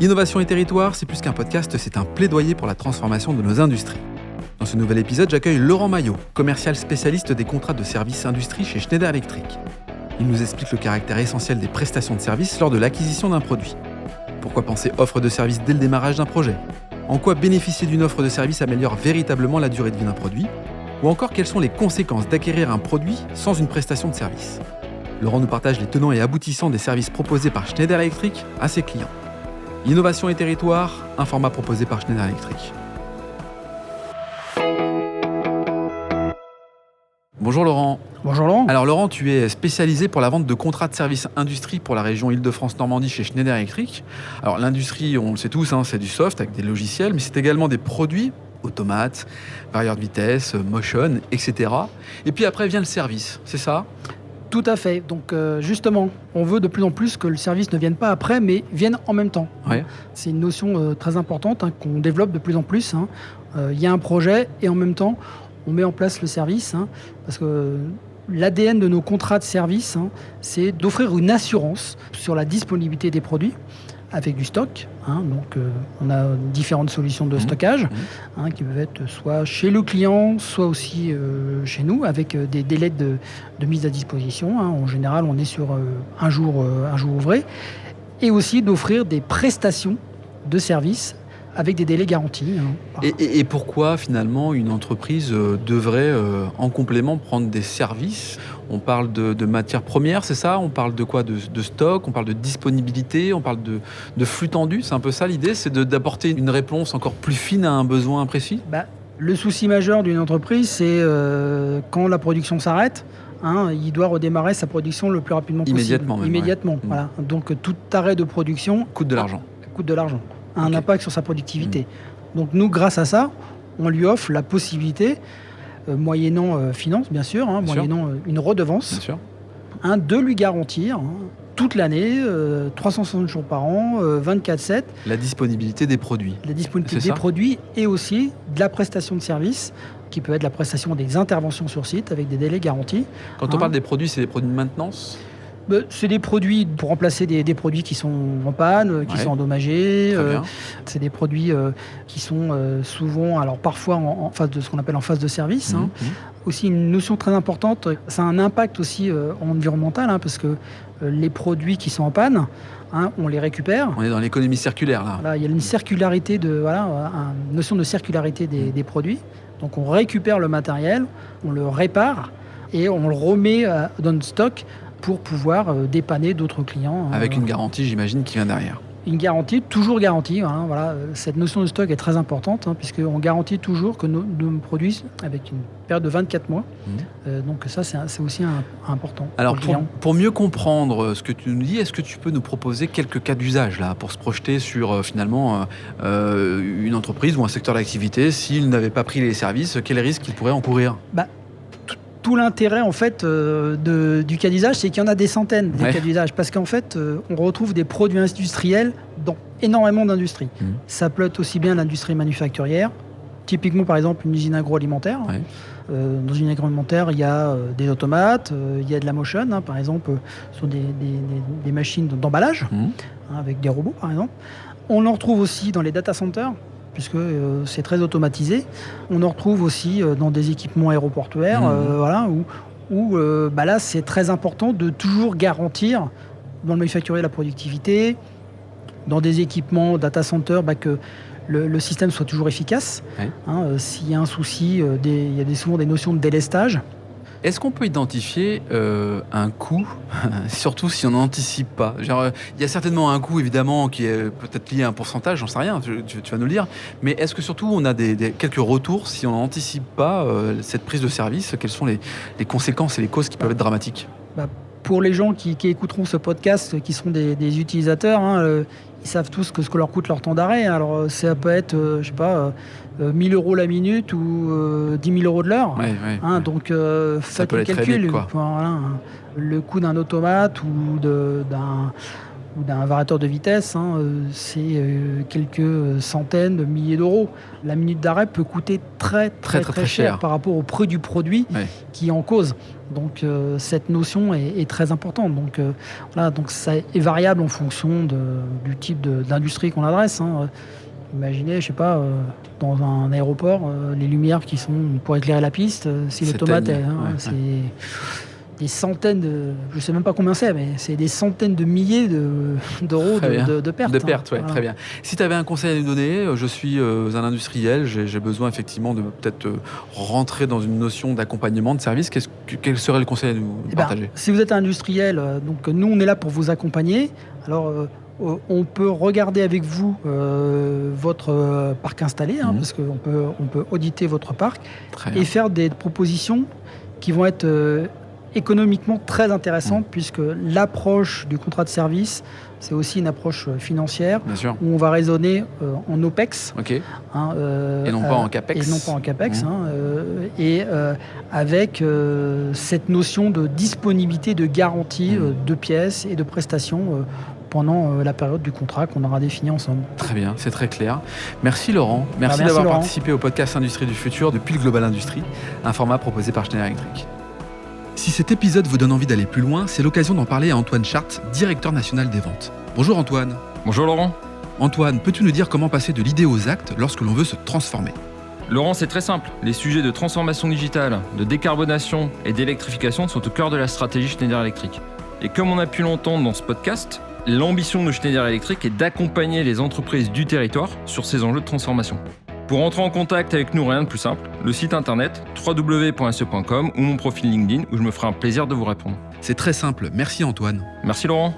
Innovation et territoire, c'est plus qu'un podcast, c'est un plaidoyer pour la transformation de nos industries. Dans ce nouvel épisode, j'accueille Laurent Maillot, commercial spécialiste des contrats de services industrie chez Schneider Electric. Il nous explique le caractère essentiel des prestations de services lors de l'acquisition d'un produit. Pourquoi penser offre de service dès le démarrage d'un projet ? En quoi bénéficier d'une offre de service améliore véritablement la durée de vie d'un produit ? Ou encore quelles sont les conséquences d'acquérir un produit sans une prestation de service ? Laurent nous partage les tenants et aboutissants des services proposés par Schneider Electric à ses clients. Innovation et territoire, un format proposé par Schneider Electric. Bonjour Laurent. Bonjour Laurent. Alors Laurent, tu es spécialisé pour la vente de contrats de services industrie pour la région Île-de-France-Normandie chez Schneider Electric. Alors l'industrie, on le sait tous, c'est du soft avec des logiciels, mais c'est également des produits, automates, varieurs de vitesse, motion, etc. Et puis après vient le service, c'est ça ? Tout à fait. Donc justement, on veut de plus en plus que le service ne vienne pas après, mais vienne en même temps. Ouais. C'est une notion très importante qu'on développe de plus en plus. Il y a un projet et en même temps, on met en place le service. Parce que l'ADN de nos contrats de service, c'est d'offrir une assurance sur la disponibilité des produits avec du stock. Donc on a différentes solutions de stockage qui peuvent être soit chez le client, soit aussi chez nous, avec des délais de mise à disposition. En général, on est sur un jour ouvré. Et aussi d'offrir des prestations de services avec des délais garantis. Et pourquoi finalement une entreprise devrait en complément prendre des services ? On parle de matières premières, c'est ça ? On parle de quoi ? De stock ? On parle de disponibilité ? On parle de flux tendu ? C'est un peu ça l'idée ? C'est d'apporter une réponse encore plus fine à un besoin précis ? Le souci majeur d'une entreprise, c'est quand la production s'arrête, il doit redémarrer sa production le plus rapidement possible. Immédiatement. Voilà. Donc tout arrêt de production coûte de l'argent. A un impact sur sa productivité. Donc nous, grâce à ça, on lui offre la possibilité, moyennant finance bien sûr, moyennant une redevance, de lui garantir toute l'année, 360 jours par an, 24/7. La disponibilité des produits. La disponibilité des produits et aussi de la prestation de service, qui peut être la prestation des interventions sur site avec des délais garantis. Quand on parle des produits, c'est des produits de maintenance ? C'est des produits pour remplacer des produits qui sont en panne, qui sont endommagés. C'est des produits qui sont souvent, alors parfois en phase de ce qu'on appelle en phase de service. Aussi une notion très importante, ça a un impact aussi environnemental, parce que les produits qui sont en panne, on les récupère. On est dans l'économie circulaire là. Voilà, il y a une circularité une notion de circularité des produits. Donc on récupère le matériel, on le répare et on le remet dans le stock pour pouvoir dépanner d'autres clients. Avec une garantie, j'imagine, qui vient derrière. Une garantie, toujours garantie. Cette notion de stock est très importante, puisqu'on garantit toujours que nos produits avec une période de 24 mois. Donc ça, c'est aussi important. Alors, pour mieux comprendre ce que tu nous dis, est-ce que tu peux nous proposer quelques cas d'usage là, pour se projeter sur finalement une entreprise ou un secteur d'activité, s'il n'avait pas pris les services, quels risques il pourrait encourir ? Tout l'intérêt en fait du cas d'usage, c'est qu'il y en a des centaines de cas d'usage, parce qu'en fait, on retrouve des produits industriels dans énormément d'industries. Ça peut être aussi bien l'industrie manufacturière, typiquement par exemple une usine agroalimentaire. Dans une agroalimentaire, il y a des automates, il y a de la motion, par exemple, sur des machines d'emballage, avec des robots par exemple. On en retrouve aussi dans les data centers, puisque c'est très automatisé. On en retrouve aussi dans des équipements aéroportuaires, où là, c'est très important de toujours garantir, dans le manufacturier, la productivité, dans des équipements data center, que le système soit toujours efficace. S'il y a un souci, il y a souvent des notions de délestage. Est-ce qu'on peut identifier un coût, surtout si on n'anticipe pas ? Il y a certainement un coût, évidemment, qui est peut-être lié à un pourcentage, j'en sais rien, tu vas nous le dire. Mais est-ce que surtout on a quelques retours si on n'anticipe pas cette prise de service ? Quelles sont les conséquences et les causes qui peuvent être dramatiques ? Pour les gens qui écouteront ce podcast, qui seront des utilisateurs, ils savent tous ce que leur coûte leur temps d'arrêt. Alors ça peut être, 1 000 € la minute ou 10 000 € de l'heure. Donc faites le calcul. Le coût d'un automate ou ou d'un variateur de vitesse, c'est quelques centaines de milliers d'euros. La minute d'arrêt peut coûter très cher par rapport au prix du produit qui est en cause. Donc cette notion est très importante. Donc ça est variable en fonction du type d'industrie qu'on adresse. Imaginez, je sais pas, dans un aéroport, les lumières qui sont pour éclairer la piste, si l'automate c'est des centaines je sais même pas combien c'est, mais c'est des centaines de milliers d'euros de pertes. De pertes, voilà. Très bien. Si tu avais un conseil à nous donner, je suis un industriel, j'ai besoin effectivement de peut-être rentrer dans une notion d'accompagnement, de service. Quel serait le conseil à nous partager ? Si vous êtes un industriel, donc nous on est là pour vous accompagner. Alors on peut regarder avec vous votre parc installé, parce qu'on peut auditer votre parc et faire des propositions qui vont être économiquement très intéressantes, puisque l'approche du contrat de service, c'est aussi une approche financière, où on va raisonner en OPEX, et non pas en CAPEX. Avec cette notion de disponibilité, de garantie de pièces et de prestations pendant la période du contrat qu'on aura défini ensemble. Très bien, c'est très clair. Merci Laurent. Merci d'avoir participé au podcast Industrie du futur depuis le Global Industrie, un format proposé par Schneider Electric. Si cet épisode vous donne envie d'aller plus loin, c'est l'occasion d'en parler à Antoine Chart, directeur national des ventes. Bonjour Antoine. Bonjour Laurent. Antoine, peux-tu nous dire comment passer de l'idée aux actes lorsque l'on veut se transformer ? Laurent, c'est très simple. Les sujets de transformation digitale, de décarbonation et d'électrification sont au cœur de la stratégie Schneider Electric. Et comme on a pu l'entendre dans ce podcast, l'ambition de Schneider Electric est d'accompagner les entreprises du territoire sur ces enjeux de transformation. Pour entrer en contact avec nous, rien de plus simple, le site internet www.se.com ou mon profil LinkedIn où je me ferai un plaisir de vous répondre. C'est très simple, merci Antoine. Merci Laurent.